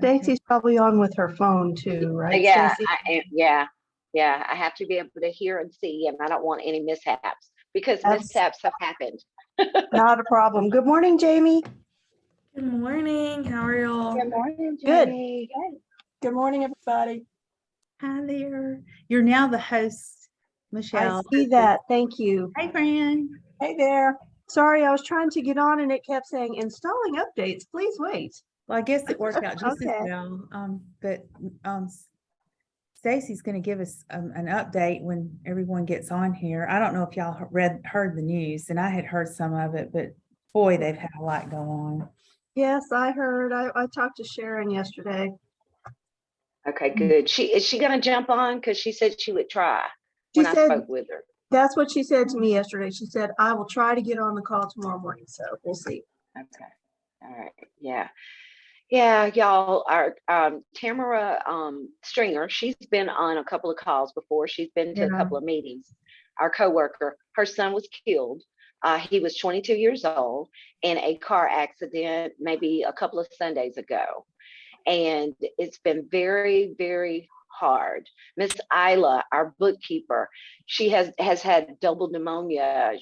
Stacy's probably on with her phone too, right, Yeah, Stacy? yeah. I have to be able to hear and see, and I don't want any mishaps because That's mishaps have happened. not a problem. Good morning, Jamie. Good morning. How are y'all? Good morning, Good. Jamie. Good morning, everybody. Hi there. You're now the host, I Michelle. see that. Thank you. Hey, Fran. Hey there. Sorry, I was trying to get on and it kept saying installing updates. Please wait. Well, I guess it worked out just Okay. as well. But Stacy's going to give us an update when everyone gets on here. I don't know if y'all heard the news, and I had heard some of it, but boy, they've had a lot go on. Yes, I heard. I talked to Sharon yesterday. Okay, good. Is she gonna jump on? Because she said she would try She when I said spoke with her. that's what she said to me yesterday. She said, I will try to get on the call tomorrow morning. So we'll see. Okay. All right. Yeah. Yeah, y'all, our Tamara Stringer, she's been on a couple of calls before. She's been to a Yeah. couple of meetings. Our coworker, her son was killed. He was 22 years old in a car accident maybe a couple of Sundays ago. And it's been very, very hard. Miss Isla, our bookkeeper, she has had double pneumonia.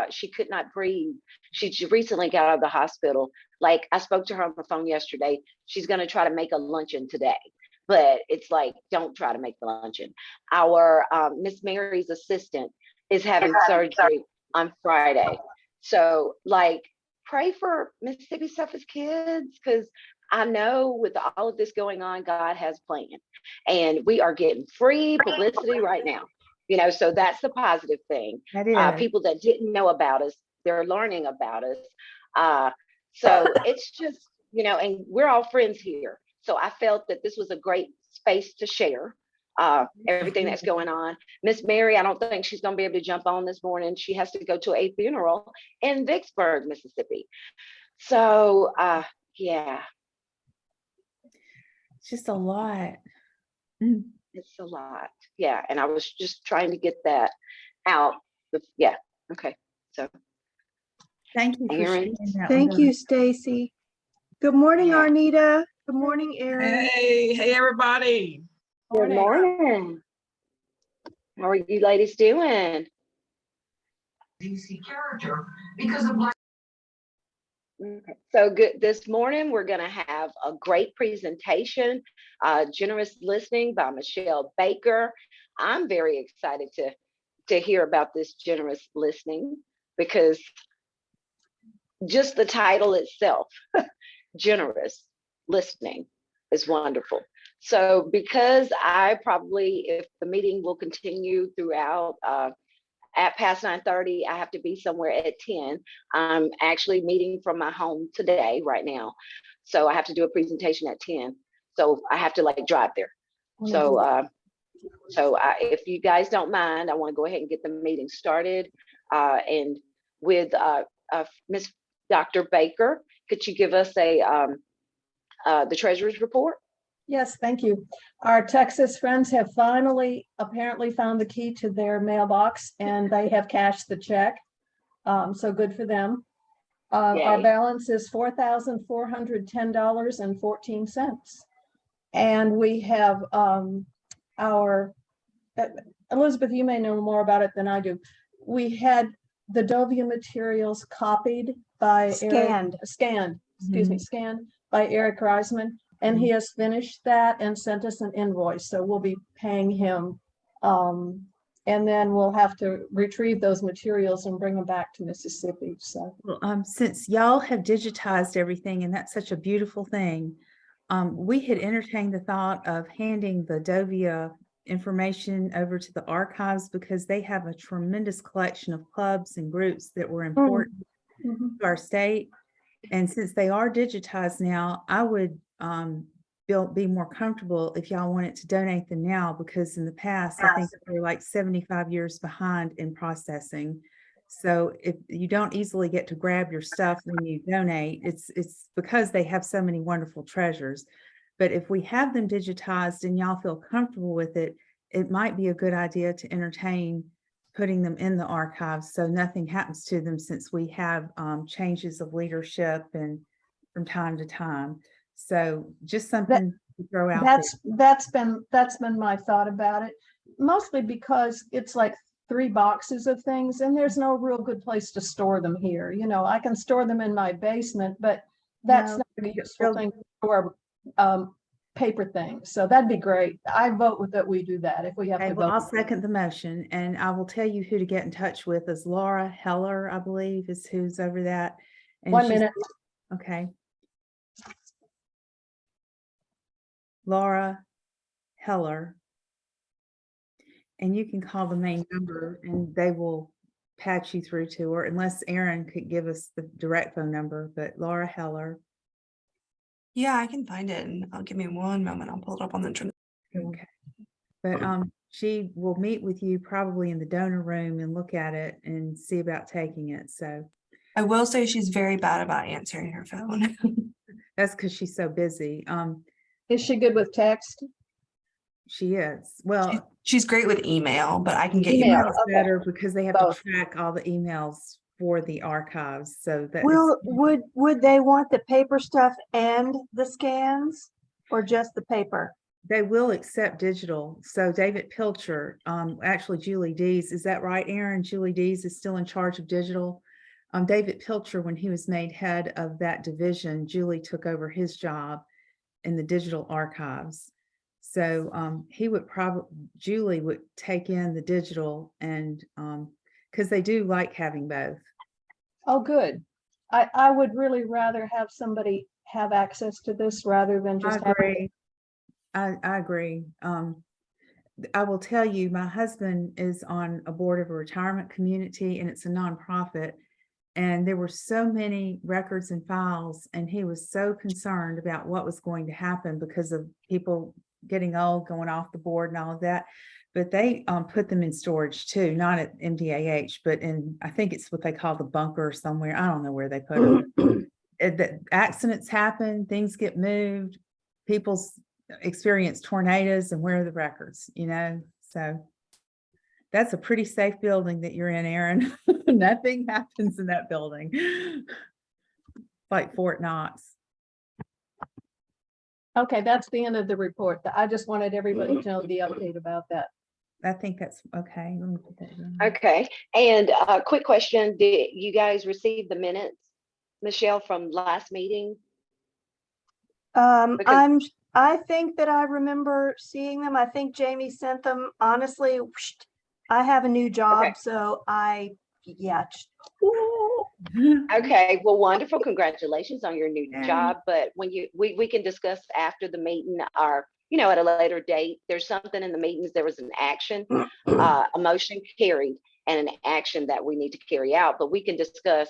She could not breathe. She recently got out of the hospital. Like, I spoke to her on the phone yesterday. She's going to try to make a luncheon today, but it's like, don't try to make the luncheon. Our Miss Mary's assistant is having surgery on Friday. So, like, pray for Mississippi Suffolk kids, because I know with all of this going on, God has a plan, and we are getting free publicity right now. You know, so that's the positive thing. That is. People that didn't know about us, they're learning about us. So it's just, you know, and we're all friends here. So I felt that this was a great space to share everything that's going on. Miss Mary, I don't think she's going to be able to jump on this morning. She has to go to a funeral in Vicksburg, Mississippi. So yeah. It's just a lot. It's a lot. Yeah. And I was just trying to get that out. Yeah. Okay. So Thank you for Aaron. sharing that. Thank with you, us. Stacy. Good morning, Yeah. Arnita. Good morning, Aaron. Hey, everybody. Good morning. How are you ladies doing? DC character because of black. Okay. So good. This morning, we're going to have a great presentation, Generous Listening by Michele Baker. I'm very excited to hear about this generous listening, because just the title itself, Generous Listening, is wonderful. So because I probably, if the meeting will continue throughout, at past 9:30, I have to be somewhere at 10. I'm actually meeting from my home today, right now. So I have to do a presentation at 10. So I have to like drive there. So if you guys don't mind, I want to go ahead and get the meeting started. And with Miss Dr. Baker, could you give us the treasurer's report? Yes, thank you. Our Texas friends have finally apparently found the key to their mailbox, and they have cashed the check. So good for them. Our Yay. balance is $4,410.14. And we have our, Elizabeth, you may know more about it than I do. We had the DOVIA materials copied by Scanned. scanned by Eric Reisman. And he has finished that and sent us an invoice. So we'll be paying him. And then we'll have to retrieve those materials and bring them back to Mississippi. So Well, since y'all have digitized everything, and that's such a beautiful thing, we had entertained the thought of handing the DOVIA information over to the archives, because they have a tremendous collection of clubs and groups that were important to our state. And since they are digitized now, I would be more comfortable if y'all wanted to donate them now, because in the past, I think they're like 75 years behind in processing. So if you don't easily get to grab your stuff when you donate, it's because they have so many wonderful treasures. But if we have them digitized and y'all feel comfortable with it, it might be a good idea to entertain putting them in the archives so nothing happens to them, since we have changes of leadership and from time to time. So just something to throw out there. That's been my thought about it, mostly because it's like 3 boxes of things and there's no real good place to store them here. You know, I can store them in my basement, but that's No, not a useful they'll- thing for paper things. So that'd be great. I vote with that we do that if we have Okay, to well, I'll vote. second the motion, and I will tell you who to get in touch with is Laura Heller, I believe, is who's over that. And 1 she's- minute. Okay. Laura Heller. And you can call the main number and they will patch you through to her, unless Aaron could give us the direct phone number, but Laura Heller. Yeah, I can find it, and I'll give me one moment. I'll pull it up on the internet. Okay. But she will meet with you probably in the donor room and look at it and see about taking it. So I will say she's very bad about answering her phone. that's because she's so busy. Is she good with text? She is. Well, She's great with email, but I can get you. Email. email's okay. better because they have Both. to track all the emails for the archives. So that Will, would they want the paper stuff and the scans or just the paper? they will accept digital. So David Pilcher, actually Julie Dees, is that right, Aaron? Julie Dees is still in charge of digital. David Pilcher, when he was made head of that division, Julie took over his job in the digital archives. So he would Julie would take in the digital and because they do like having both. Oh, good. I would really rather have somebody have access to this rather than I just having. agree. I agree. I will tell you, my husband is on a board of a retirement community and it's a nonprofit. And there were so many records and files, and he was so concerned about what was going to happen because of people getting old, going off the board and all of that. But they put them in storage too, not at MDAH, but in, I think it's what they call the bunker somewhere. I don't know where they put them. The accidents happen, things get moved, people's experience tornadoes, and where are the records, you know? So that's a pretty safe building that you're in, Aaron. Nothing happens in that building. Like Fort Knox. Okay, that's the end of the report. I just wanted everybody to know the update about that. I think that's okay. Let me put that in. Okay, and a quick question, did you guys receive the minutes, Michelle, from last meeting? Because- I think that I remember seeing them. I think Jamie sent them. Honestly, I have a new job, so yeah. Okay, well, wonderful. Congratulations on your new Yeah. job. But when we can discuss after the meeting or, you know, at a later date. There's something in the meetings, there was an action, a motion carried and an action that we need to carry out, but we can discuss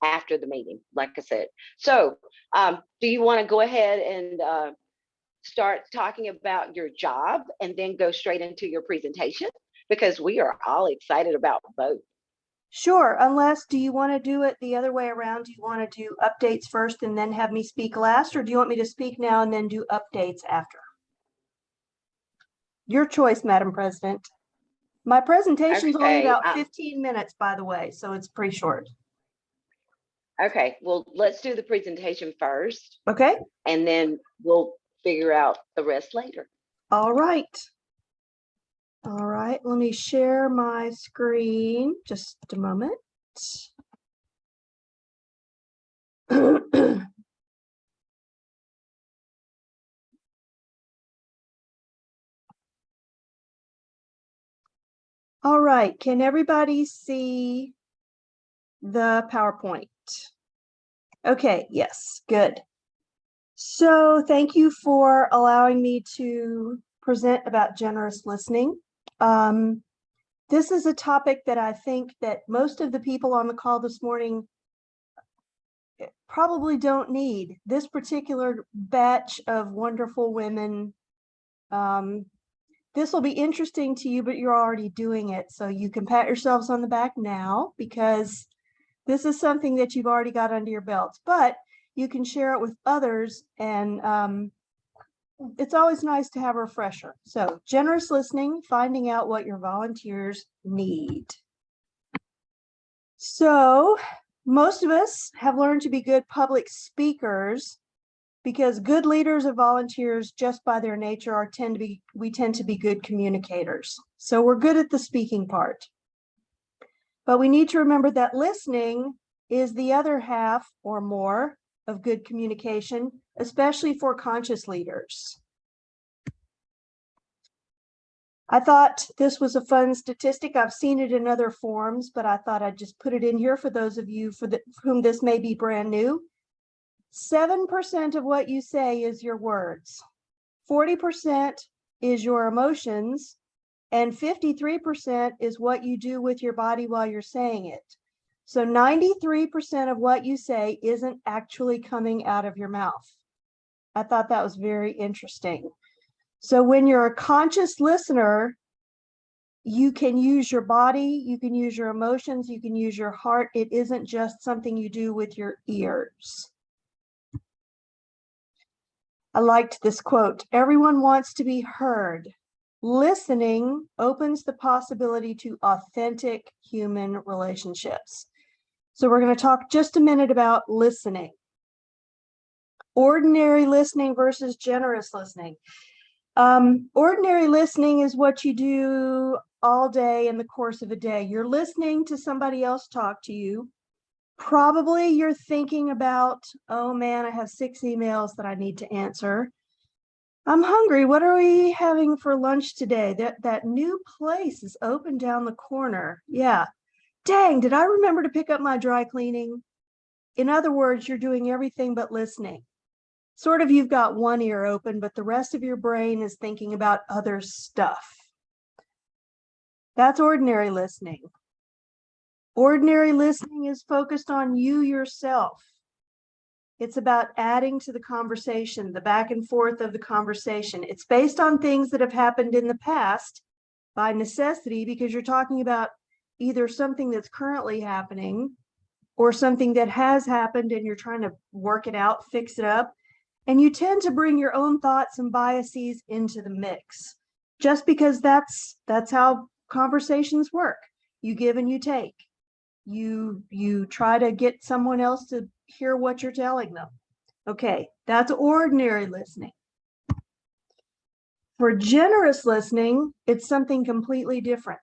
after the meeting, like I said. So do you want to go ahead and start talking about your job and then go straight into your presentation? Because we are all excited about both. Sure, unless, do you want to do it the other way around? Do you want to do updates first and then have me speak last, or do you want me to speak now and then do updates after? Your choice, Madam President. My presentation's only Okay, about 15 minutes, by the way, so it's pretty short. Okay, well, let's do the presentation first, Okay, and then we'll figure out the rest later. all right. All right, let me share my screen, just a moment. All right, can everybody see the PowerPoint? Okay, yes, good. So thank you for allowing me to present about generous listening. This is a topic that I think that most of the people on the call this morning probably don't need. This particular batch of wonderful women, this will be interesting to you, but you're already doing it. So you can pat yourselves on the back now because this is something that you've already got under your belts, but you can share it with others, and it's always nice to have a refresher. So generous listening, finding out what your volunteers need. So most of us have learned to be good public speakers because good leaders and volunteers, just by their nature, we tend to be good communicators. So we're good at the speaking part. But we need to remember that listening is the other half or more of good communication, especially for conscious leaders. I thought this was a fun statistic. I've seen it in other forms, but I thought I'd just put it in here for those of you for whom this may be brand new. 7% of what you say is your words, 40% is your emotions, and 53% is what you do with your body while you're saying it. So 93% of what you say isn't actually coming out of your mouth. I thought that was very interesting. So when you're a conscious listener, you can use your body, you can use your emotions, you can use your heart. It isn't just something you do with your ears. I liked this quote. Everyone wants to be heard. Listening opens the possibility to authentic human relationships. So we're going to talk just a minute about listening. Ordinary listening versus generous listening. Ordinary listening is what you do all day in the course of a day. You're listening to somebody else talk to you. Probably you're thinking about, oh man, I have 6 emails that I need to answer. I'm hungry. What are we having for lunch today? That new place is open down the corner. Yeah. Dang, did I remember to pick up my dry cleaning? In other words, you're doing everything but listening. Sort of, you've got one ear open, but the rest of your brain is thinking about other stuff. That's ordinary listening. Ordinary listening is focused on you yourself. It's about adding to the conversation, the back and forth of the conversation. It's based on things that have happened in the past by necessity, because you're talking about either something that's currently happening or something that has happened and you're trying to work it out, fix it up. And you tend to bring your own thoughts and biases into the mix, just because that's how conversations work. You give and you take. You try to get someone else to hear what you're telling them. Okay, that's ordinary listening. For generous listening, it's something completely different.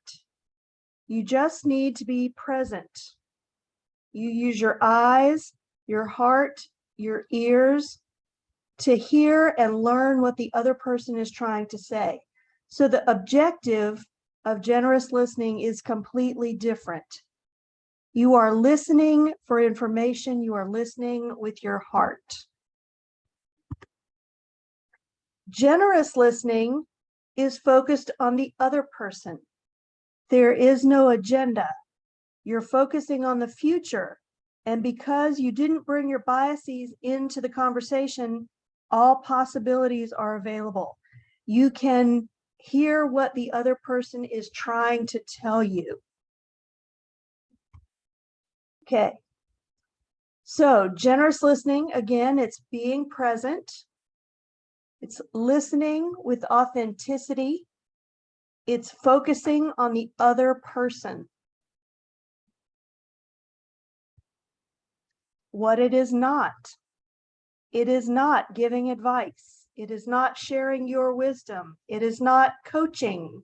You just need to be present. You use your eyes, your heart, your ears to hear and learn what the other person is trying to say. So the objective of generous listening is completely different. You are listening for information. You are listening with your heart. Generous listening is focused on the other person. There is no agenda. You're focusing on the future. And because you didn't bring your biases into the conversation, all possibilities are available. You can hear what the other person is trying to tell you. Okay. So generous listening, again, it's being present. It's listening with authenticity. It's focusing on the other person. What it is not giving advice. It is not sharing your wisdom. It is not coaching.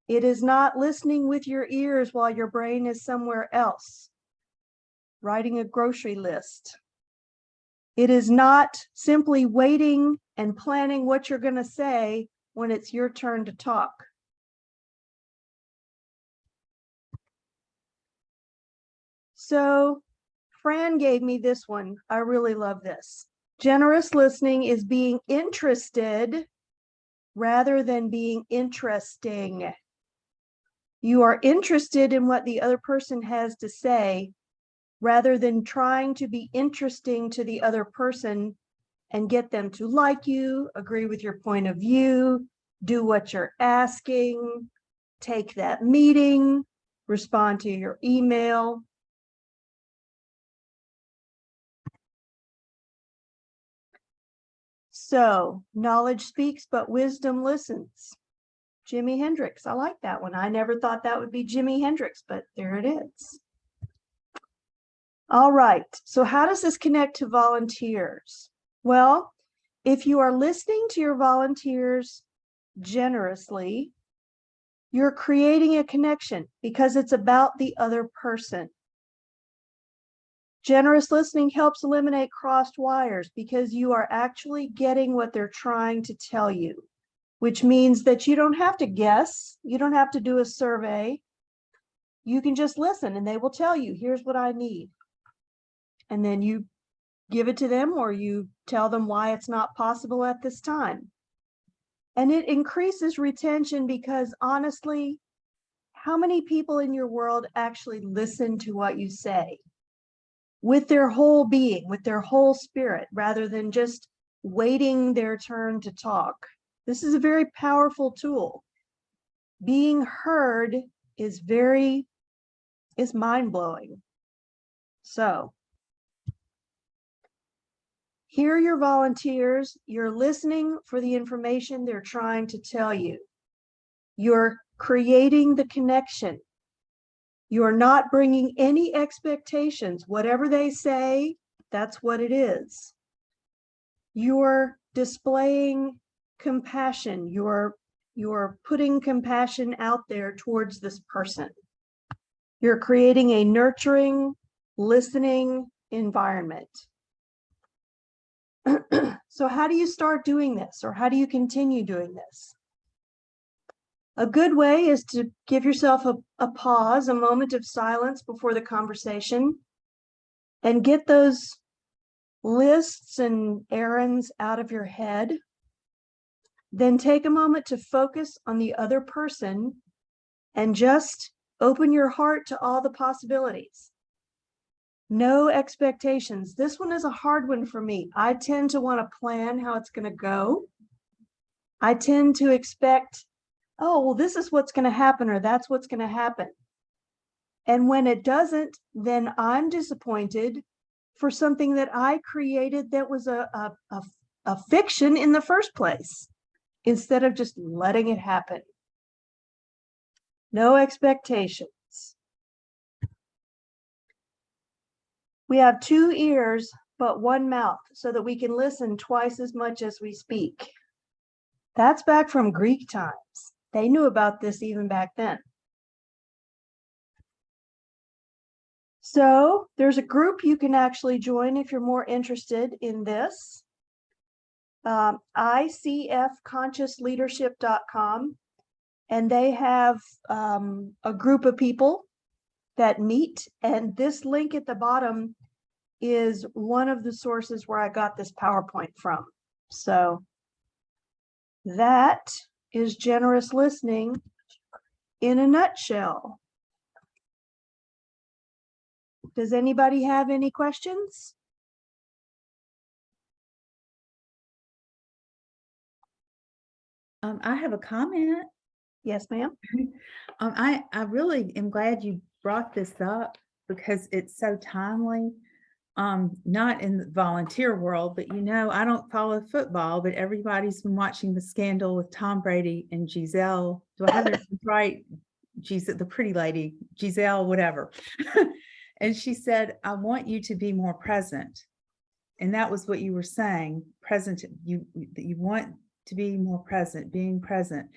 It is not listening with your ears while your brain is somewhere else, writing a grocery list. It is not simply waiting and planning what you're going to say when it's your turn to talk. So Fran gave me this one. I really love this. Generous listening is being interested rather than being interesting. You are interested in what the other person has to say rather than trying to be interesting to the other person and get them to like you, agree with your point of view, do what you're asking, take that meeting, respond to your email. So, knowledge speaks, but wisdom listens. Jimi Hendrix, I like that one. I never thought that would be Jimi Hendrix, but there it is. All right, so how does this connect to volunteers? Well, if you are listening to your volunteers generously, you're creating a connection because it's about the other person. Generous listening helps eliminate crossed wires because you are actually getting what they're trying to tell you, which means that you don't have to guess. You don't have to do a survey. You can just listen and they will tell you, here's what I need. And then you give it to them or you tell them why it's not possible at this time. And it increases retention because honestly, how many people in your world actually listen to what you say with their whole being, with their whole spirit, rather than just waiting their turn to talk? This is a very powerful tool. Being heard is mind-blowing. So here are your volunteers. You're listening for the information they're trying to tell you. You're creating the connection. You're not bringing any expectations. Whatever they say, that's what it is. You're displaying compassion. You're putting compassion out there towards this person. You're creating a nurturing, listening environment. So how do you start doing this, or how do you continue doing this? A good way is to give yourself a pause, a moment of silence before the conversation, and get those lists and errands out of your head. Then take a moment to focus on the other person and just open your heart to all the possibilities. No expectations. This one is a hard one for me. I tend to want to plan how it's going to go. I tend to expect, oh, well, this is what's going to happen, or that's what's going to happen. And when it doesn't, then I'm disappointed for something that I created that was a fiction in the first place, instead of just letting it happen. No expectations. We have 2 ears, but 1 mouth, so that we can listen twice as much as we speak. That's back from Greek times. They knew about this even back then. So there's a group you can actually join if you're more interested in this. ICFconsciousleadership.com, and they have a group of people that meet, and this link at the bottom is one of the sources where I got this PowerPoint from. So that is generous listening in a nutshell. Does anybody have any questions? I have a comment. Yes, ma'am. I really am glad you brought this up because it's so timely. Not in the volunteer world, but I don't follow football, but everybody's been watching the scandal with Tom Brady and Giselle. Do I have their names right? The pretty lady, Giselle, whatever. And she said, I want you to be more present. And that was what you were saying, present. You want to be more present, being present.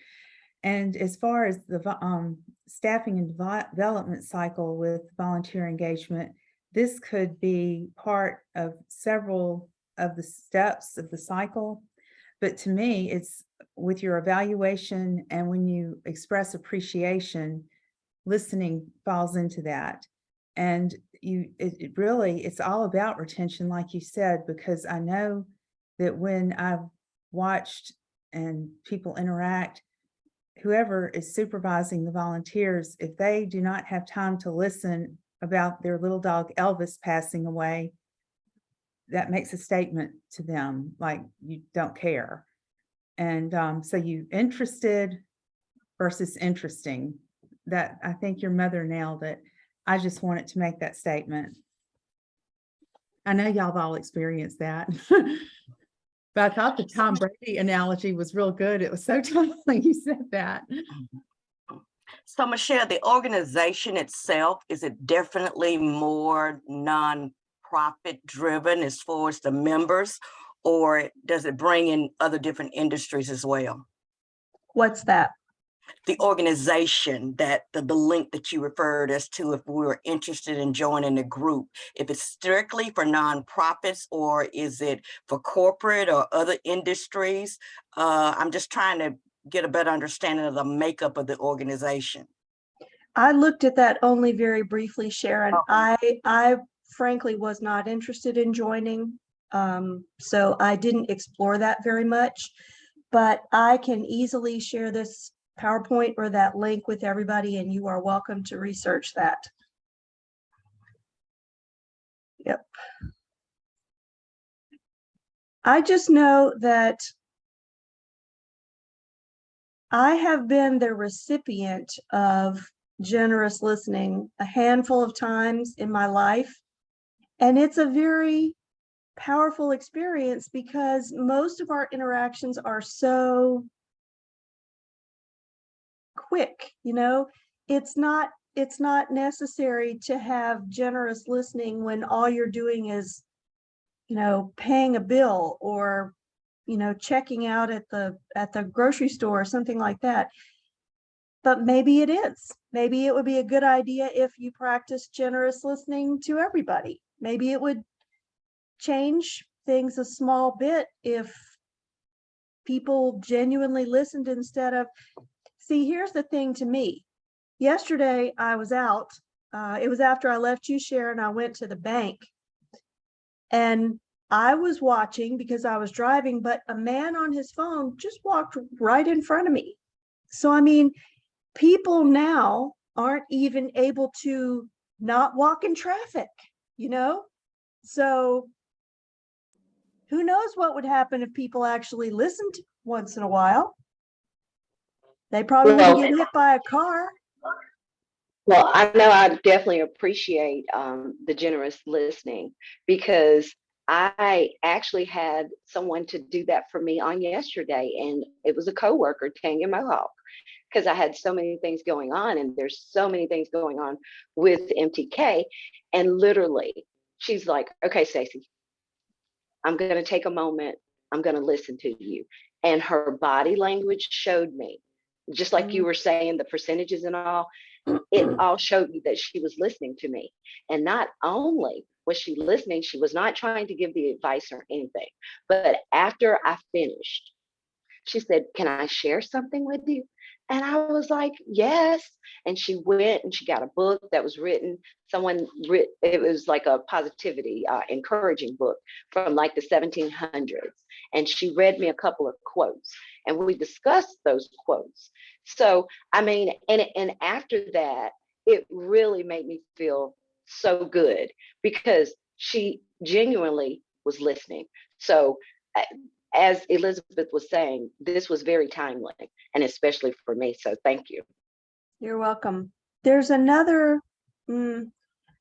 And as far as the staffing and development cycle with volunteer engagement, this could be part of several of the steps of the cycle. But to me, it's with your evaluation and when you express appreciation, listening falls into that. And it's all about retention, like you said, because I know that when I've watched and people interact, whoever is supervising the volunteers, if they do not have time to listen about their little dog Elvis passing away, that makes a statement to them, like you don't care. And so you interested versus interesting. That, I think your mother nailed it. I just wanted to make that statement. I know y'all have all experienced that. But I thought the Tom Brady analogy was real good. It was so timely you said that. So Michele, the organization itself, is it definitely more non-profit driven as far as the members, or does it bring in other different industries as well? What's that? The organization that the link that you referred us to, if we were interested in joining the group, if it's strictly for nonprofits or is it for corporate or other industries? I'm just trying to get a better understanding of the makeup of the organization. I looked at that only very briefly, Sharon. Okay. I frankly was not interested in joining. So I didn't explore that very much, but I can easily share this PowerPoint or that link with everybody, and you are welcome to research that. Yep. I just know that I have been the recipient of generous listening a handful of times in my life, and it's a very powerful experience because most of our interactions are so quick. You know, it's not necessary to have generous listening when all you're doing is, you know, paying a bill or, you know, checking out at the grocery store or something like that. But maybe it is. Maybe it would be a good idea if you practice generous listening to everybody. Maybe it would change things a small bit if people genuinely listened instead of, see, here's the thing to me. Yesterday I was out, it was after I left you, Sharon, I went to the bank and I was watching because I was driving, but a man on his phone just walked right in front of me. So, I mean, people now aren't even able to not walk in traffic, you know? So who knows what would happen if people actually listened once in a while? They probably wouldn't get hit by a car. Well, I know I definitely appreciate the generous listening because I actually had someone to do that for me on yesterday, and it was a coworker, Tanya Mohawk, because I had so many things going on, and there's so many things going on with MTK, and literally, she's like, "Okay, Stacey, I'm going to take a moment. I'm going to listen to you," and her body language showed me, just like you were saying, the percentages and all. It all showed me that she was listening to me. And not only was she listening, she was not trying to give the advice or anything. But after I finished, she said, "Can I share something with you?" And I was like, "Yes." And she went and she got a book that was written. It was like a positivity, encouraging book from like the 1700s. And she read me a couple of quotes and we discussed those quotes. So, I mean, and after that, it really made me feel so good because she genuinely was listening. So, as Elizabeth was saying, this was very timely and especially for me. So thank you. You're welcome. There's another,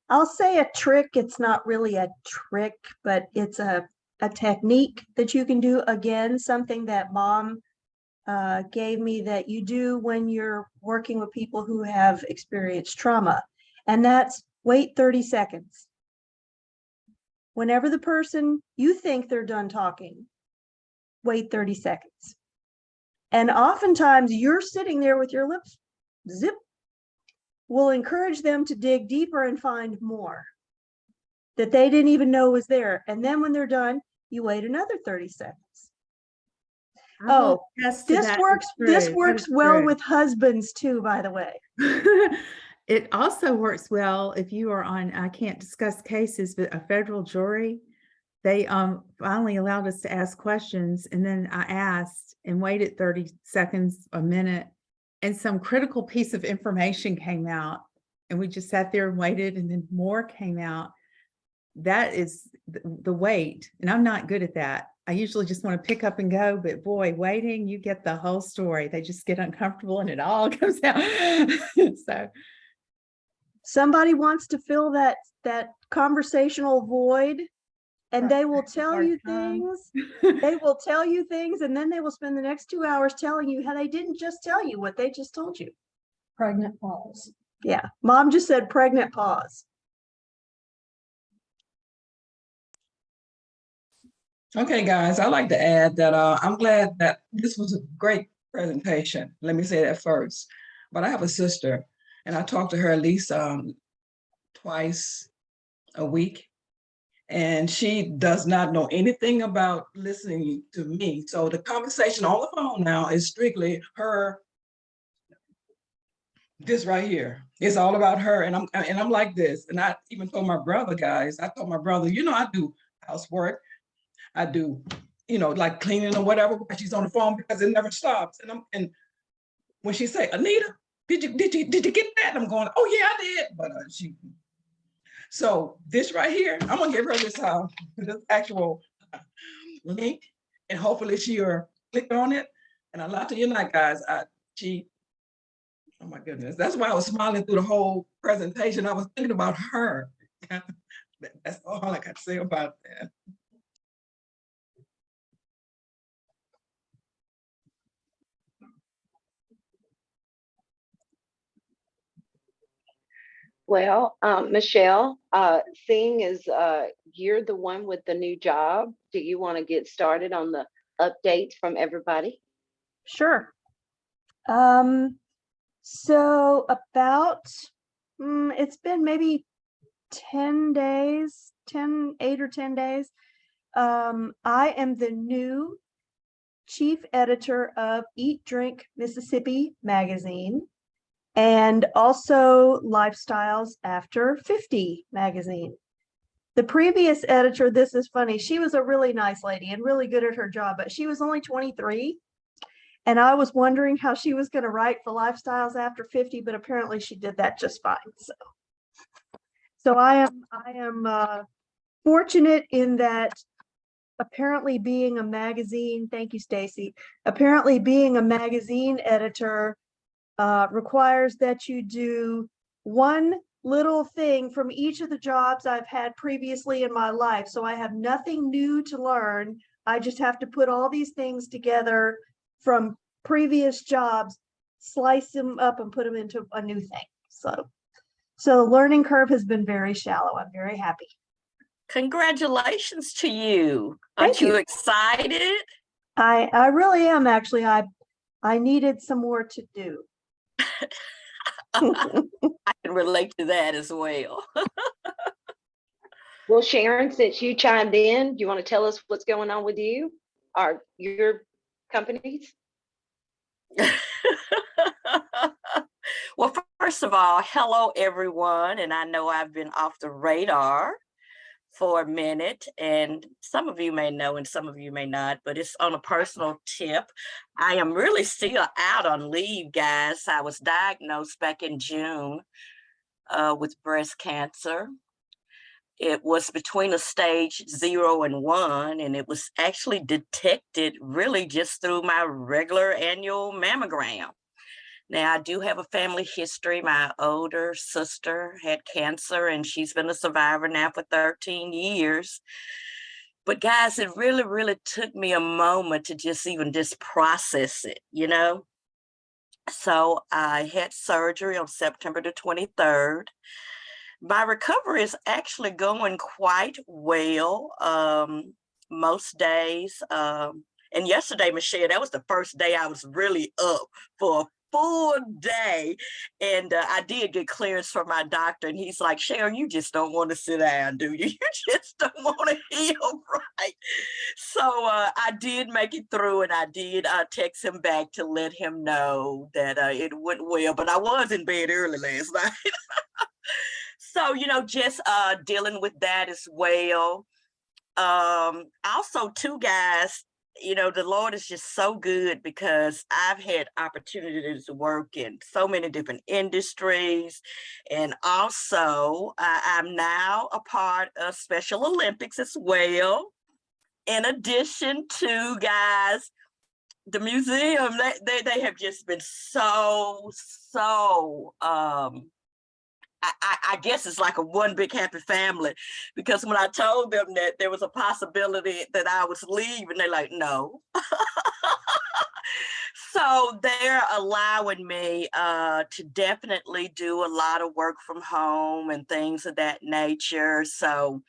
I'll say a trick. It's not really a trick, but it's a technique that you can do. Again, something that Mom gave me that you do when you're working with people who have experienced trauma. And that's wait 30 seconds. Whenever the person you think they're done talking, wait 30 seconds. And oftentimes you're sitting there with your lips zip, will encourage them to dig deeper and find more that they didn't even know was there. And then when they're done, you wait another 30 seconds. Oh, this works well with husbands too, by the way. It also works well if you are on, I can't discuss cases, but a federal jury. They finally allowed us to ask questions, and then I asked and waited 30 seconds, a minute, and some critical piece of information came out, and we just sat there and waited, and then more came out. That is the wait, and I'm not good at that. I usually just want to pick up and go, but boy, waiting, you get the whole story. They just get uncomfortable and it all comes out. So somebody wants to fill that conversational void, and they will tell you things. They will tell you things, and then they will spend the next 2 hours telling you how they didn't just tell you what they just told you. Pregnant pause. Yeah, Mom just said pregnant pause. Okay, guys, I'd like to add that I'm glad that this was a great presentation. Let me say that first. But I have a sister, and I talk to her at least twice a week. And she does not know anything about listening to me. So the conversation on the phone now is strictly her, this right here. It's all about her. And I'm like this. And I even told my brother, guys, I told my brother, you know, I do housework. I do, you know, like cleaning or whatever, but she's on the phone because it never stops. And when she say, Anita, did you get that? I'm going, oh yeah, I did. But so this right here, I'm gonna give her this actual link, and hopefully she'll click on it. And a lot to you night, guys. Oh my goodness, that's why I was smiling through the whole presentation. I was thinking about her. That's all I got to say about that. Well, Michelle, seeing as you're the one with the new job, do you want to get started on the updates from everybody? Sure. So about, it's been maybe 10 days, 8 or 10 days. I am the new chief editor of Eat, Drink, Mississippi magazine, and also Lifestyles After 50 magazine. The previous editor, this is funny, she was a really nice lady and really good at her job, but she was only 23. And I was wondering how she was going to write for Lifestyles After 50, but apparently she did that just fine. So I am fortunate in that apparently being a magazine, thank you, Stacy, apparently being a magazine editor requires that you do one little thing from each of the jobs I've had previously in my life. So I have nothing new to learn. I just have to put all these things together from previous jobs, slice them up and put them into a new thing. So the learning curve has been very shallow. I'm very happy. Congratulations to you. Thank Aren't you you. excited? I really am actually. I needed some more to do. I can relate to that as well. Well, Sharon, since you chimed in, do you want to tell us what's going on with you or your companies? Well, first of all, hello everyone. And I know I've been off the radar for a minute, and some of you may know and some of you may not, but it's on a personal tip. I am really still out on leave, guys. I was diagnosed back in June with breast cancer. It was between a stage 0 and 1, and it was actually detected really just through my regular annual mammogram. Now, I do have a family history. My older sister had cancer, and she's been a survivor now for 13 years. But guys, it really, really took me a moment to just process it, you know? So I had surgery on September the 23rd. My recovery is actually going quite well most days. And yesterday, Michelle, that was the first day I was really up for a full day. And I did get clearance from my doctor, and he's like, Sharon, you just don't want to sit down, do you? You just don't want to heal, right? So I did make it through, and I did text him back to let him know that it went well, but I was in bed early last night. So, you know, just dealing with that as well. Also, too, guys, you know, the Lord is just so good because I've had opportunities to work in so many different industries. And also, I'm now a part of Special Olympics as well. In addition to, guys, the museum, they have just been so I guess it's like a one big happy family, because when I told them that there was a possibility that I was leaving, they're like, no. So they're allowing me to definitely do a lot of work from home and things of that nature. So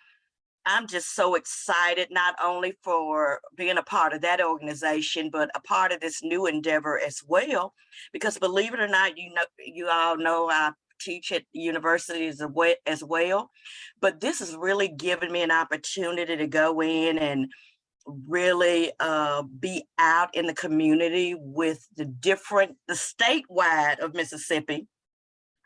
I'm just so excited, not only for being a part of that organization, but a part of this new endeavor as well. Because believe it or not, you all know I teach at universities as well. But this has really given me an opportunity to go in and really be out in the community with the statewide of Mississippi,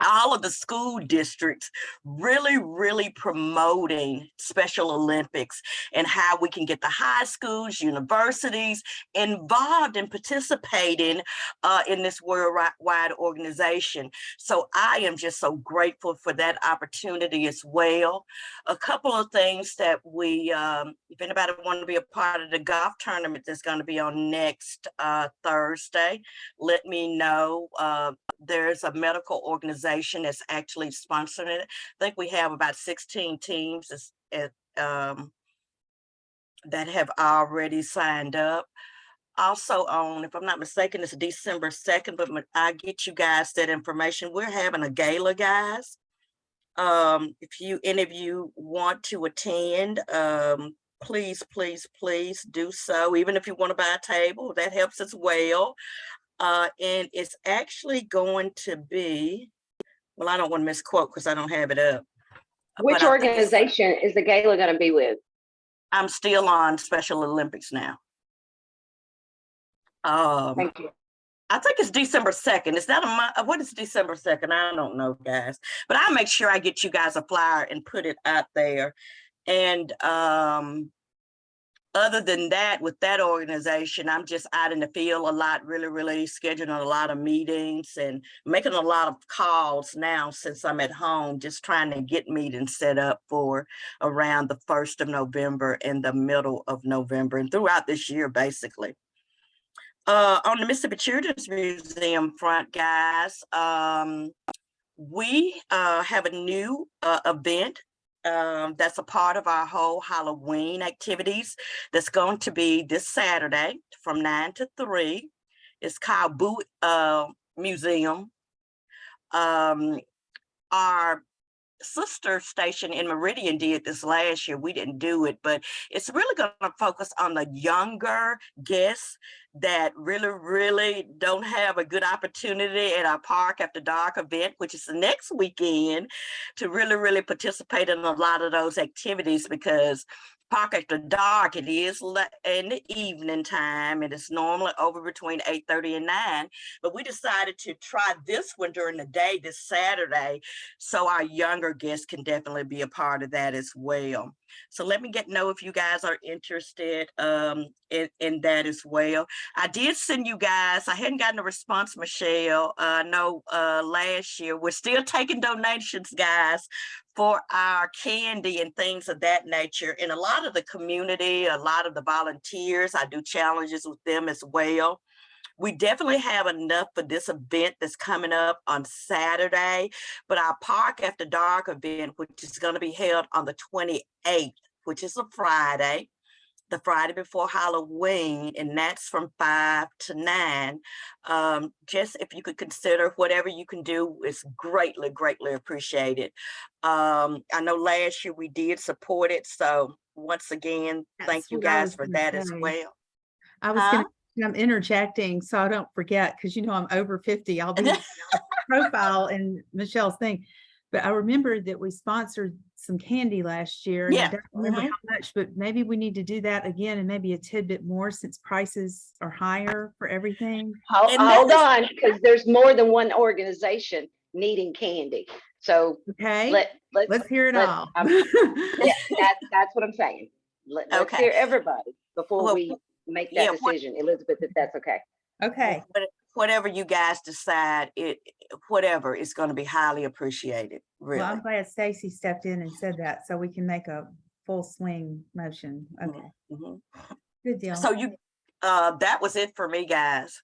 all of the school districts really promoting Special Olympics and how we can get the high schools, universities involved in participating in this worldwide organization. So I am just so grateful for that opportunity as well. A couple of things that if anybody want to be a part of the golf tournament that's going to be on next Thursday, let me know. There's a medical organization that's actually sponsoring it. I think we have about 16 teams that have already signed up. Also on, if I'm not mistaken, it's December 2nd, but I get you guys that information. We're having a gala, guys. If any of you want to attend, please do so. Even if you want to buy a table, that helps as well. And it's actually going to be, well, I don't want to misquote because I don't have it up. Which organization is the gala going to be with? I'm still on Special Olympics now. Thank you. I think it's December 2nd. Is that a month? What is December 2nd? I don't know, guys. But I'll make sure I get you guys a flyer and put it out there. And other than that, with that organization, I'm just out in the field a lot, really scheduling a lot of meetings and making a lot of calls now since I'm at home, just trying to get meetings set up for around the 1st of November and the middle of November and throughout this year, basically. On the Mississippi Children's Museum front, guys, we have a new event that's a part of our whole Halloween activities that's going to be this Saturday from 9 to 3. It's called Boo Museum. Our sister station in Meridian did this last year. We didn't do it, but it's really going to focus on the younger guests that really don't have a good opportunity at our Park After Dark event, which is the next weekend, to really participate in a lot of those activities, because Park After Dark, it is in the evening time, and it's normally over between 8:30 and 9, but we decided to try this one during the day this Saturday, so our younger guests can definitely be a part of that as well. So let me know if you guys are interested in that as well. I did send you guys, I hadn't gotten a response, Michelle. No, last year. We're still taking donations, guys, for our candy and things of that nature. And a lot of the community, a lot of the volunteers, I do challenges with them as well. We definitely have enough for this event that's coming up on Saturday, but our Park After Dark event, which is going to be held on the 28th, which is a Friday, the Friday before Halloween, and that's from 5 to 9. Just if you could consider whatever you can do is greatly appreciated. I know last year we did support it, so once again, thank you guys for that as well. I was going to, I'm interjecting so I don't forget, because I'm over 50. I'll be profile in Michelle's thing. But I remember that we sponsored some candy last year. And I don't remember how much, but maybe we need to do that again, and maybe a tidbit more since prices are higher for everything. Hold on, because there's more than one organization needing candy. So okay, let's hear it all. That's what I'm saying. Let's hear everybody before we make that decision, Elizabeth, if that's okay. Okay. Whatever you guys decide, whatever is going to be highly appreciated. Really. Well, I'm glad Stacy stepped in and said that, so we can make a full swing motion. Okay. Good deal. So that was it for me, guys.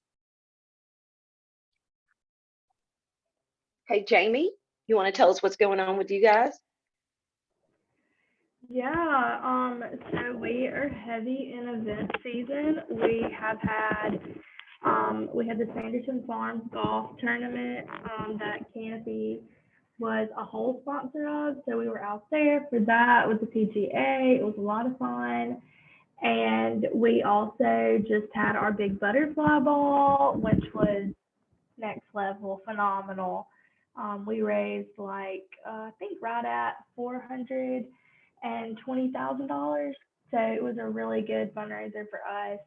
Hey, Jamie, you want to tell us what's going on with you guys? Yeah, so we are heavy in event season. We had the Sanderson Farms golf tournament that Canopy was a whole sponsor of. So we were out there for that with the PGA. It was a lot of fun. And we also just had our big butterfly ball, which was next level, phenomenal. We raised like, I think right at $420,000. So it was a really good fundraiser for us.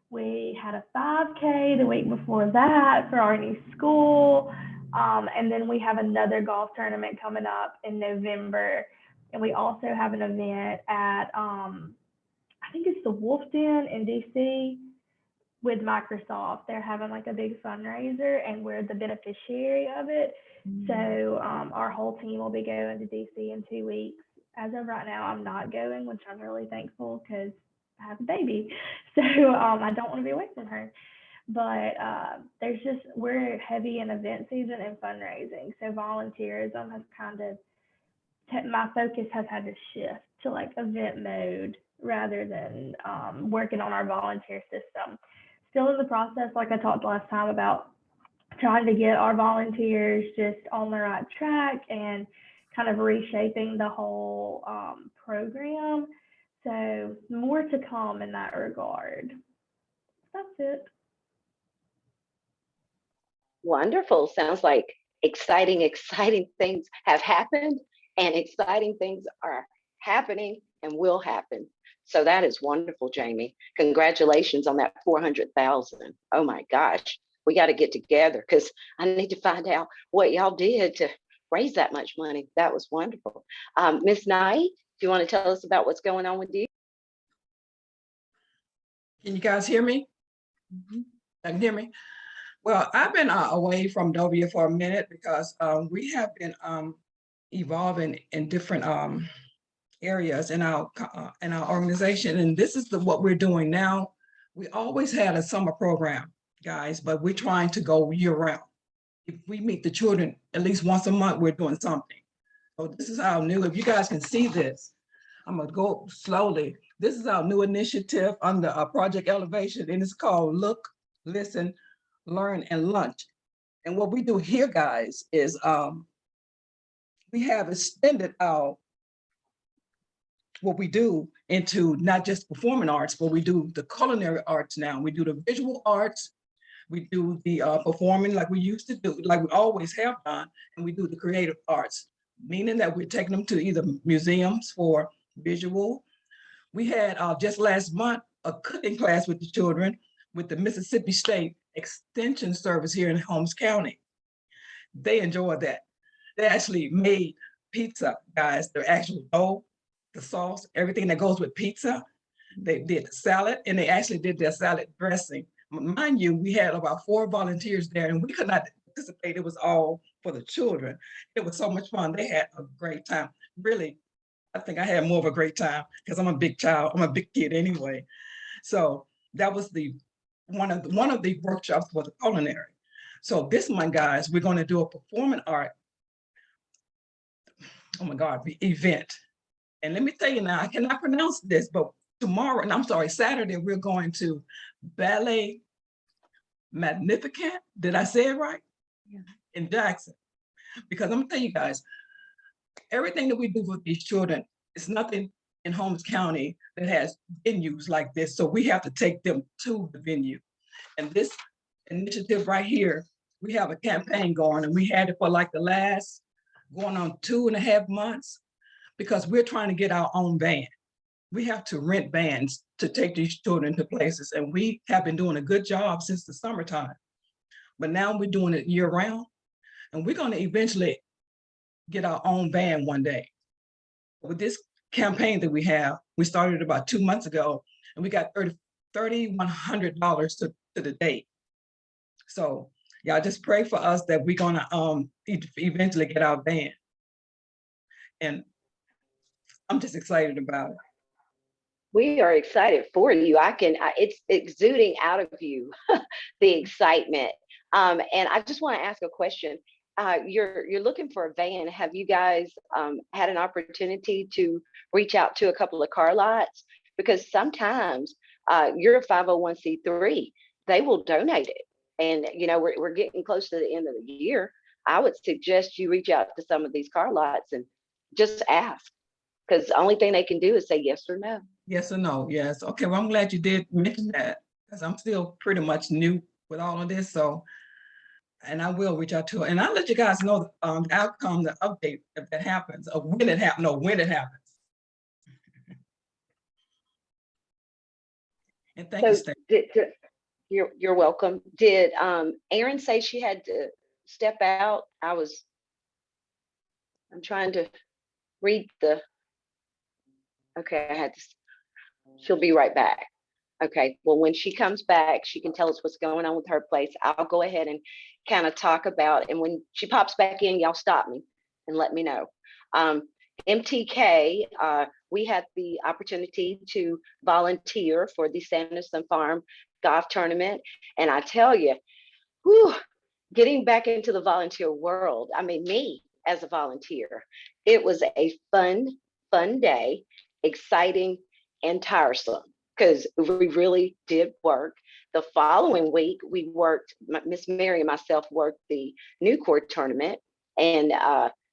We had a 5K the week before that for our new school. And then we have another golf tournament coming up in November. And we also have an event at, I think it's the Wolf Den in DC with Microsoft. They're having like a big fundraiser and we're the beneficiary of it. So our whole team will be going to DC in 2 weeks. As of right now, I'm not going, which I'm really thankful because I have a baby. So I don't want to be away from her. But we're heavy in event season and fundraising. So volunteerism has kind of, my focus has had to shift to like event mode rather than working on our volunteer system. Still in the process, like I talked last time about trying to get our volunteers just on the right track and kind of reshaping the whole program. So more to come in that regard. That's it. Wonderful. Sounds like exciting things have happened and exciting things are happening and will happen. So that is wonderful, Jamie. Congratulations on that 400,000. Oh my gosh, we got to get together because I need to find out what y'all did to raise that much money. That was wonderful. Miss Knight, do you want to tell us about what's going on with you? Can you guys hear me? Can you hear me? Well, I've been away from DOVIA for a minute because we have been evolving in different areas in our organization, and this is what we're doing now. We always had a summer program, guys, but we're trying to go year round. If we meet the children at least once a month, we're doing something. So this is our new, if you guys can see this, I'm gonna go slowly. This is our new initiative under Project Elevation, and it's called Look, Listen, Learn, and Lunch. And what we do here, guys, is we have extended our what we do into not just performing arts, but we do the culinary arts now. We do the visual arts, we do the performing like we used to do, like we always have done, and we do the creative arts, meaning that we're taking them to either museums for visual. We had just last month a cooking class with the children with the Mississippi State Extension Service here in Holmes County. They enjoyed that. They actually made pizza, guys, the actual dough, the sauce, everything that goes with pizza. They did the salad, and they actually did their salad dressing. Mind you, we had about 4 volunteers there, and we could not participate. It was all for the children. It was so much fun. They had a great time. Really, I think I had more of a great time because I'm a big child. I'm a big kid anyway. So that was one of the workshops for the culinary. So this month, guys, we're going to do a performing art, oh my God, event. And let me tell you now, I cannot pronounce this, but tomorrow, and I'm sorry, Saturday, we're going to Ballet Magnificent. Did I say it right? Yeah. In Jackson. Because I'm gonna tell you guys, everything that we do with these children, it's nothing in Holmes County that has venues like this. So we have to take them to the venue. And this initiative right here, we have a campaign going, and we had it for like the last, going on 2.5 months, because we're trying to get our own band. We have to rent bands to take these children to places, and we have been doing a good job since the summertime. But now we're doing it year round, and we're going to eventually get our own band one day. With this campaign that we have, we started about 2 months ago, and we got $3,100 to the date. So y'all just pray for us that we're gonna eventually get our band. And I'm just excited about it. We are excited for you. It's exuding out of you, the excitement. And I just want to ask a question. You're looking for a van. Have you guys had an opportunity to reach out to a couple of car lots? Because sometimes you're a 501c3, they will donate it. And you know, we're getting close to the end of the year. I would suggest you reach out to some of these car lots and just ask, because the only thing they can do is say yes or no. Yes or no? Yes. Okay. Well, I'm glad you did mention that because I'm still pretty much new with all of this. So, and I will reach out to her, and I'll let you guys know the outcome, the update if that happens, or when it happens. No, when it happens. And thank you, So Stacey. you're welcome. Did Erin say she had to step out? I'm trying to read the, okay, she'll be right back. Okay, well, when she comes back, she can tell us what's going on with her place. I'll go ahead and kind of talk about, and when she pops back in, y'all stop me and let me know. MTK, we had the opportunity to volunteer for the Sanderson Farm golf tournament. And I tell you, whew, getting back into the volunteer world, I mean, me as a volunteer, it was a fun day, exciting and tiresome because we really did work. The following week, we worked, Miss Mary and myself worked the new court tournament, and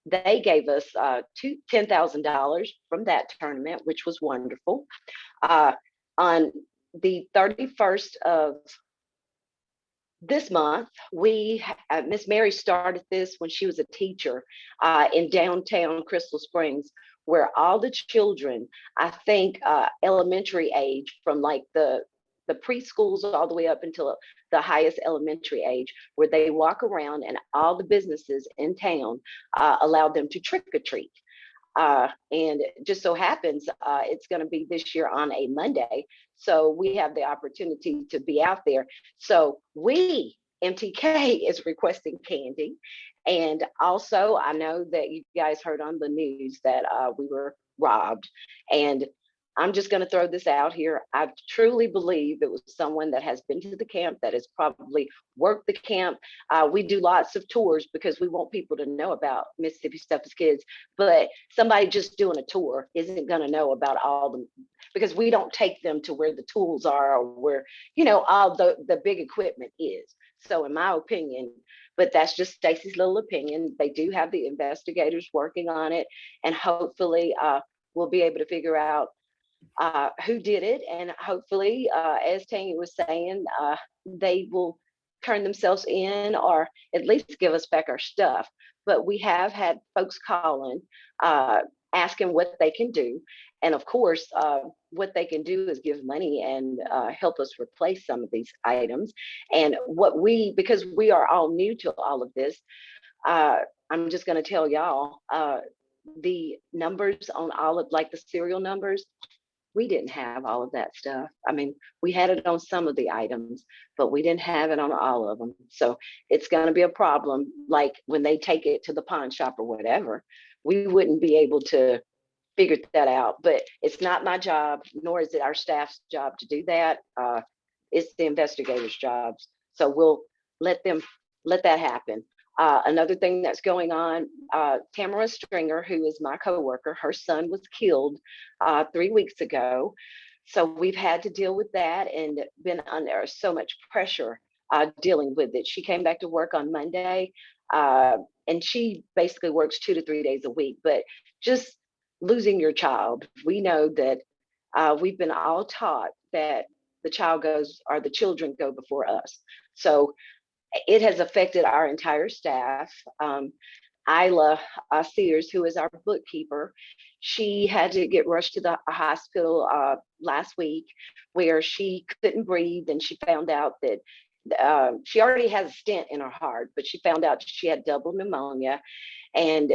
they gave us $10,000 from that tournament, which was wonderful. On the 31st of this month, Miss Mary started this when she was a teacher in downtown Crystal Springs, where all the children, I think elementary age, from like the preschools all the way up until the highest elementary age, where they walk around and all the businesses in town allowed them to trick or treat. And it just so happens it's going to be this year on a Monday. So we have the opportunity to be out there. So MTK is requesting candy. And also, I know that you guys heard on the news that we were robbed. And I'm just going to throw this out here. I truly believe it was someone that has been to the camp, that has probably worked the camp. We do lots of tours because we want people to know about Mississippi Stuff is Kids, but somebody just doing a tour isn't going to know about all the, because we don't take them to where the tools are or where, all the big equipment is. So in my opinion, but that's just Stacey's little opinion, they do have the investigators working on it, and hopefully we'll be able to figure out who did it, and hopefully, as Tanya was saying, they will turn themselves in or at least give us back our stuff. But we have had folks calling, asking what they can do. And of course, what they can do is give money and help us replace some of these items. And because we are all new to all of this, I'm just going to tell y'all, the numbers on all of like the serial numbers, we didn't have all of that stuff. I mean, we had it on some of the items, but we didn't have it on all of them. So it's going to be a problem. Like when they take it to the pawn shop or whatever, we wouldn't be able to figure that out. But it's not my job, nor is it our staff's job to do that. It's the investigators' jobs. So we'll let that happen. Another thing that's going on, Tamara Stringer, who is my coworker, her son was killed 3 weeks ago. So we've had to deal with that and been under so much pressure dealing with it. She came back to work on Monday, and she basically works 2 to 3 days a week. But just losing your child, we know that we've been all taught that the children go before us. So it has affected our entire staff. Isla Sears, who is our bookkeeper, she had to get rushed to the hospital last week where she couldn't breathe, and she found out that she already has a stent in her heart, but she found out she had double pneumonia. And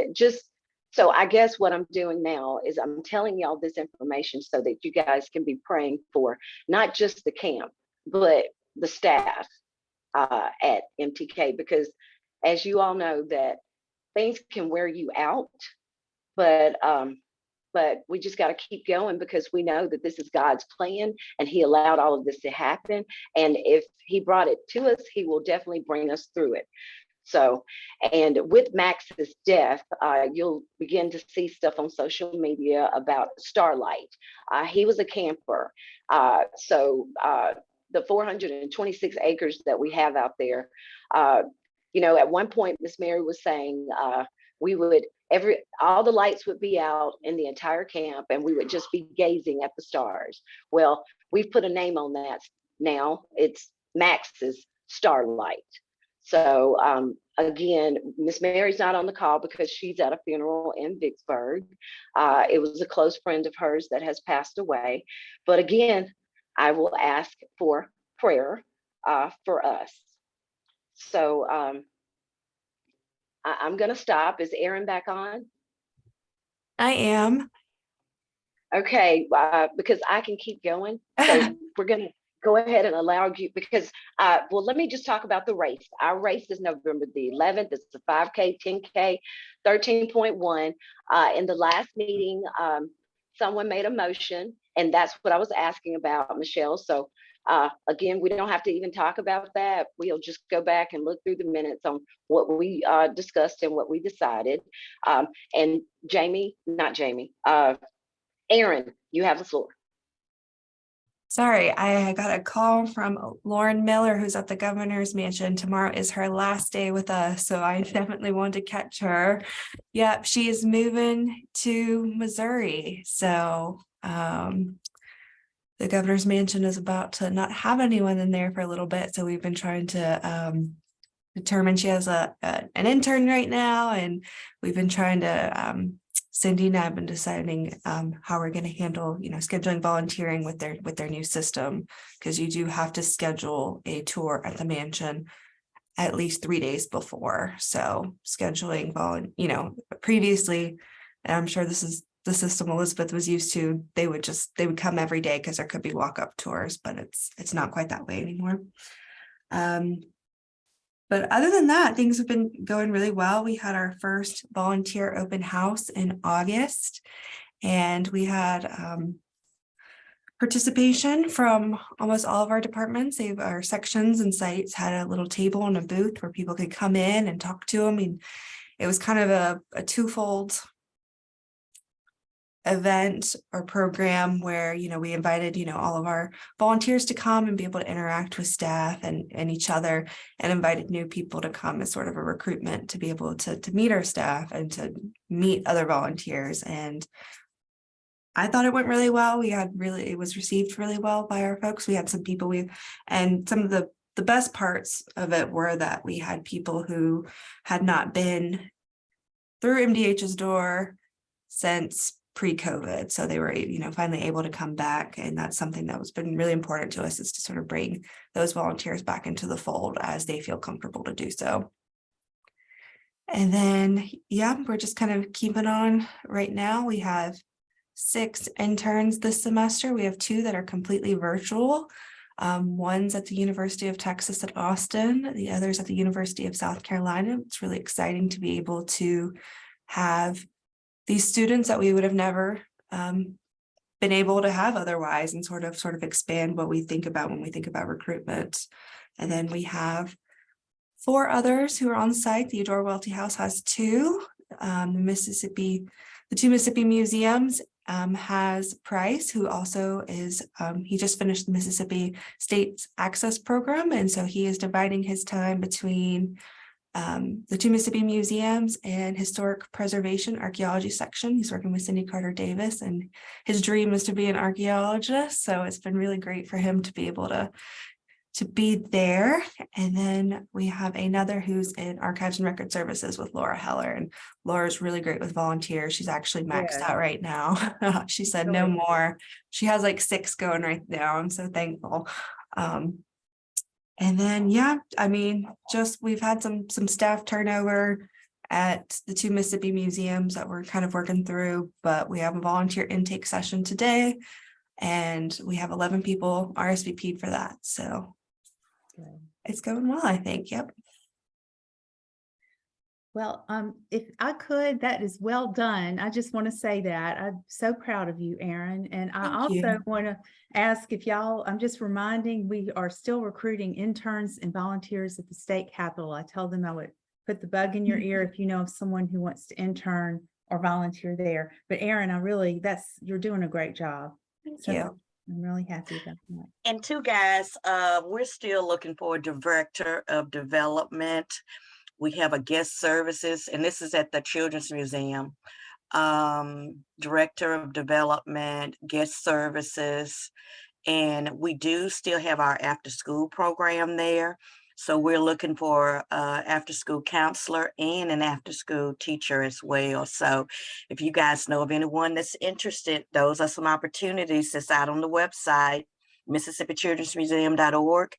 so I guess what I'm doing now is I'm telling y'all this information so that you guys can be praying for not just the camp, but the staff at MTK, because as you all know, that things can wear you out, but we just got to keep going because we know that this is God's plan and he allowed all of this to happen. And if he brought it to us, he will definitely bring us through it. So, and with Max's death, you'll begin to see stuff on social media about Starlight. He was a camper. The 426 acres that we have out there, at one point, Miss Mary was saying we would all the lights would be out in the entire camp, and we would just be gazing at the stars. Well, we've put a name on that now. It's Max's Starlight. So again, Miss Mary's not on the call because she's at a funeral in Vicksburg. It was a close friend of hers that has passed away. But again, I will ask for prayer for us. So I'm going to stop. Is Erin back on? I am. Okay, because I can keep going. So we're going to go ahead and allow you, because, well, let me just talk about the race. Our race is November the 11th. It's a 5K, 10K, 13.1. In the last meeting, someone made a motion, and that's what I was asking about, Michelle. So again, we don't have to even talk about that. We'll just go back and look through the minutes on what we discussed and what we decided. And Erin, you have the floor. Sorry, I got a call from Lauren Miller, who's at the governor's mansion. Tomorrow is her last day with us, so I definitely wanted to catch her. Yep, she is moving to Missouri. So the governor's mansion is about to not have anyone in there for a little bit. So we've been trying to determine. She has an intern right now, and we've been trying to Cindy and I have been deciding how we're going to handle, scheduling volunteering with their new system, because you do have to schedule a tour at the mansion at least 3 days before. So scheduling previously, and I'm sure this is the system Elizabeth was used to, they would come every day because there could be walk-up tours, but it's not quite that way anymore. But other than that, things have been going really well. We had our first volunteer open house in August, and we had participation from almost all of our departments. Our sections and sites had a little table and a booth where people could come in and talk to them. I mean, it was kind of a twofold event or program where we invited all of our volunteers to come and be able to interact with staff and each other, and invited new people to come as sort of a recruitment to be able to meet our staff and to meet other volunteers. And I thought it went really well. It was received really well by our folks. We had some people and some of the best parts of it were that we had people who had not been through MDH's door since pre-COVID. So they were, finally able to come back. And that's something that was been really important to us, is to sort of bring those volunteers back into the fold as they feel comfortable to do so. And then, we're just kind of keeping on right now. We have 6 interns this semester. We have 2 that are completely virtual. One's at the University of Texas at Austin. The other's at the University of South Carolina. It's really exciting to be able to have these students that we would have never been able to have otherwise, and sort of expand what we think about when we think about recruitment. And then we have 4 others who are on site. The Eudora Welty House has 2. The 2 Mississippi Museums has Price, who also is, he just finished the Mississippi State Access Program. And so he is dividing his time between the 2 Mississippi Museums and Historic Preservation Archaeology section. He's working with Cindy Carter Davis, and his dream is to be an archaeologist. So it's been really great for him to be able to be there. And then we have another who's in Archives and Record Services with Laura Heller. And Laura's really great with volunteers. She's actually maxed out right now. She said no more. She has like 6 going right now. I'm so thankful. And then, we've had some staff turnover at the 2 Mississippi Museums that we're kind of working through, but we have a volunteer intake session today, and we have 11 people RSVP'd for that. So it's going well, I think. Yep. Well, if I could, that is well done. I just want to say that I'm so proud of you, Erin. And I also want to ask if y'all, I'm just reminding, we are still recruiting interns and volunteers at the state capitol. I told them I would put the bug in your ear if you know of someone who wants to intern or volunteer there. But Erin, you're doing a great job. Thank you. I'm really happy about that. And 2 guys, we're still looking for a director of development. We have a guest services, and this is at the Children's Museum. Director of Development, guest services, and we do still have our after-school program there. So we're looking for after-school counselor and an after-school teacher as well. So if you guys know of anyone that's interested, those are some opportunities that's out on the website, MississippiChildren'sMuseum.org.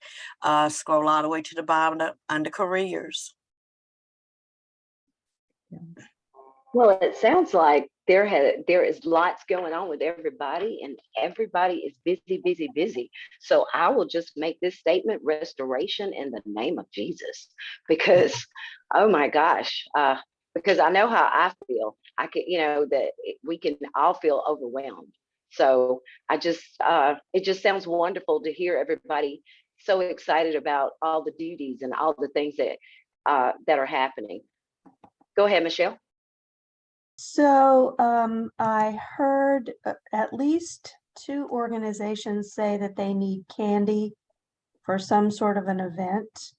Scroll all the way to the bottom under careers. Well, it sounds like there is lots going on with everybody, and everybody is busy, busy, busy. So I will just make this statement: restoration in the name of Jesus, because oh my gosh, because I know how I feel. I can, that we can all feel overwhelmed. So it just sounds wonderful to hear everybody so excited about all the duties and all the things that are happening. Go ahead, Michelle. So I heard at least 2 organizations say that they need candy for some sort of an event.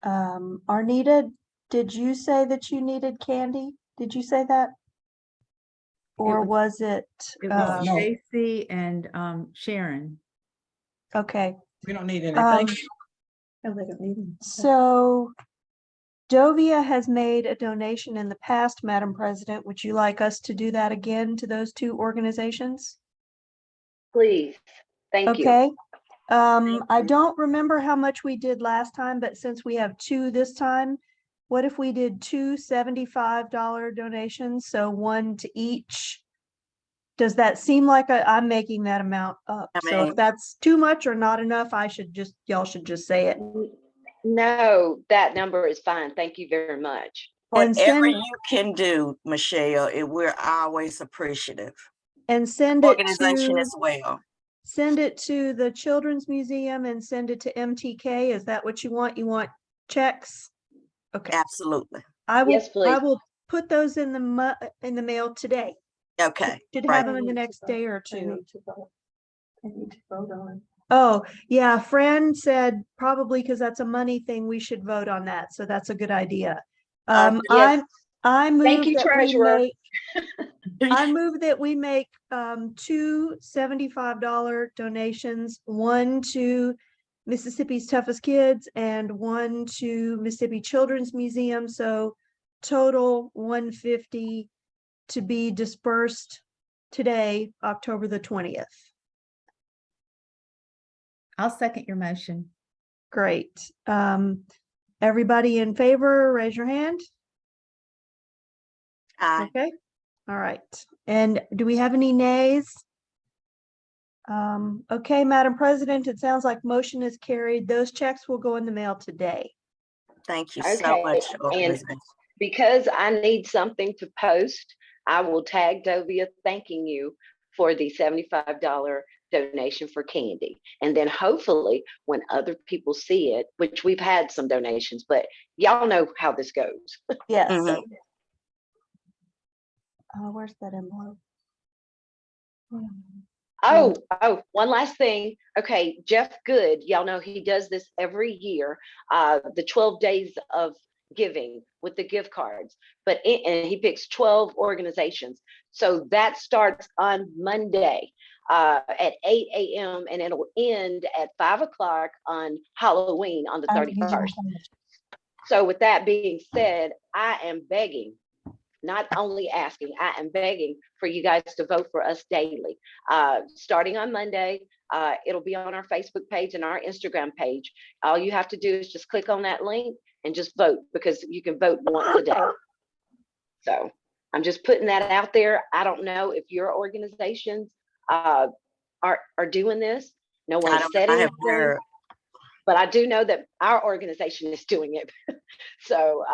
Arnita, did you say that you needed candy? Did you say that? Or was it? No. Stacy and Sharon. Okay. We don't need anything. No, they don't need them. So DOVIA has made a donation in the past, Madam President. Would you like us to do that again to those 2 organizations? Please. Thank you. Okay. I don't remember how much we did last time, but since we have 2 this time, what if we did 2 $75 donations? So 1 to each. Does that seem like I'm making that amount up? So if that's too much or not enough, y'all should just say it. No, that number is fine. Thank you very much. Whatever you can do, Michelle, we're always appreciative. And send it Organization to, as well. Send it to the Children's Museum and send it to MTK. Is that what you want? You want checks? Okay. Absolutely. Yes, please. I will put those in the mail today. Okay. Should Right. have them in the next day or I 2. need to vote on it. Oh, yeah. Fran said probably because that's a money thing, we should vote on that. So that's a good idea. Yes. I move Thank you, that Treasurer. I move that we make 2 $75 donations, 1 to Mississippi's Toughest Kids and 1 to Mississippi Children's Museum. So total $150 to be dispersed today, October the 20th. I'll second your motion. Great. Everybody in favor, raise your hand. Aye. Okay. All right. And do we have any nays? Okay, Madam President, it sounds like motion is carried. Those checks will go in the mail today. Thank you so Okay, much. and organization. because I need something to post, I will tag Dovia thanking you for the $75 donation for candy. And then hopefully when other people see it, which we've had some donations, but y'all know how this goes. Yes. Mhm. Where's that envelope? Oh, one last thing. Okay, Jeff Good, y'all know he does this every year, the 12 days of giving with the gift cards, and he picks 12 organizations. So that starts on Monday at 8 a.m. and it'll end at 5 o'clock on Halloween on the 31st. So with that being said, I am begging, not only asking, I am begging for you guys to vote for us daily. Starting on Monday, it'll be on our Facebook page and our Instagram page. All you have to do is just click on that link and just vote, because you can vote once a day. So I'm just putting that out there. I don't know if your organizations are doing this. No one said anything, but I do know that our organization is doing it. So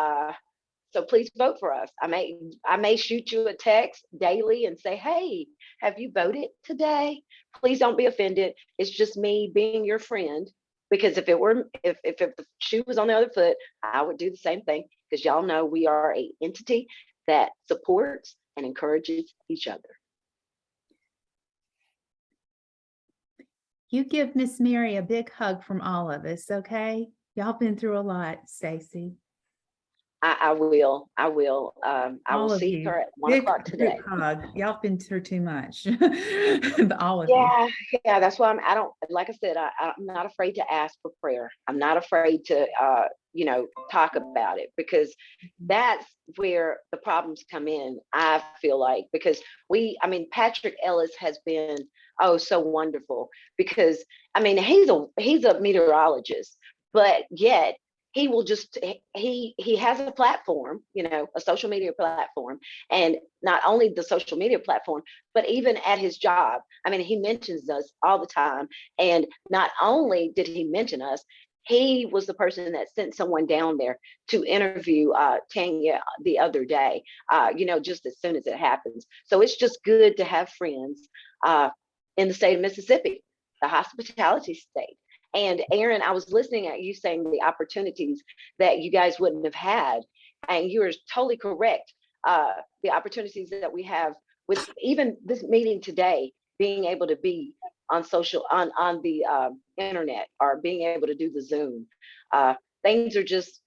please vote for us. I may shoot you a text daily and say, hey, have you voted today? Please don't be offended. It's just me being your friend, because if the shoe was on the other foot, I would do the same thing, because y'all know we are an entity that supports and encourages each other. You give Miss Mary a big hug from all of us, okay? Y'all been through a lot, Stacy. I will. I will. I All will of see you. her at 1 Big o'clock today. group hug. Y'all been through too much. All of you. Yeah, yeah, that's why I don't, like I said, I'm not afraid to ask for prayer. I'm not afraid to, talk about it, because that's where the problems come in, I feel like, because Patrick Ellis has been, oh, so wonderful, because, he's a meteorologist, but yet he will just, he has a platform, a social media platform, and not only the social media platform, but even at his job. He mentions us all the time. And not only did he mention us, he was the person that sent someone down there to interview Tanya the other day, just as soon as it happens. So it's just good to have friends in the state of Mississippi, the hospitality state. And Aaron, I was listening at you saying the opportunities that you guys wouldn't have had. And you are totally correct. The opportunities that we have with even this meeting today, being able to be on on the internet, or being able to do the Zoom, things are just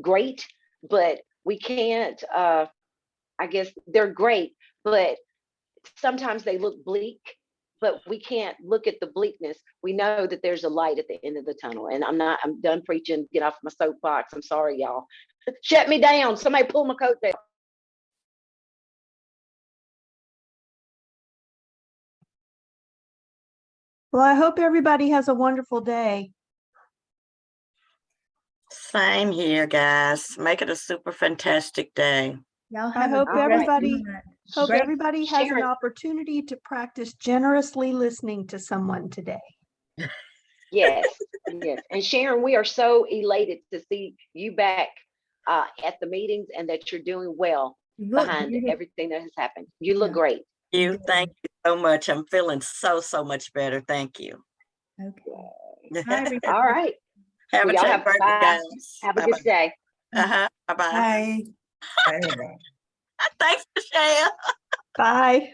great, but we can't, I guess they're great, but sometimes they look bleak, but we can't look at the bleakness. We know that there's a light at the end of the tunnel. And I'm done preaching, get off my soapbox. I'm sorry, y'all. Shut me down. Somebody pull my coat down. Well, I hope everybody has a wonderful day. Same here, guys. Make it a super fantastic day. Y'all I have a hope great everybody night. Hope Great. everybody has an Sharon. opportunity to practice generously listening to someone today. Yes, yes. And Sharon, we are so elated to see you back at the meetings, and that you're doing well You look behind beautiful. everything that has happened. You look Yeah. great. Thank you so much. I'm feeling so much better. Thank you. Okay. Bye, everybody. All right. Have Well, a y'all safe have, birthday, bye. guys. Have a good day. Bye-bye. Bye. Thanks, Michelle. Bye.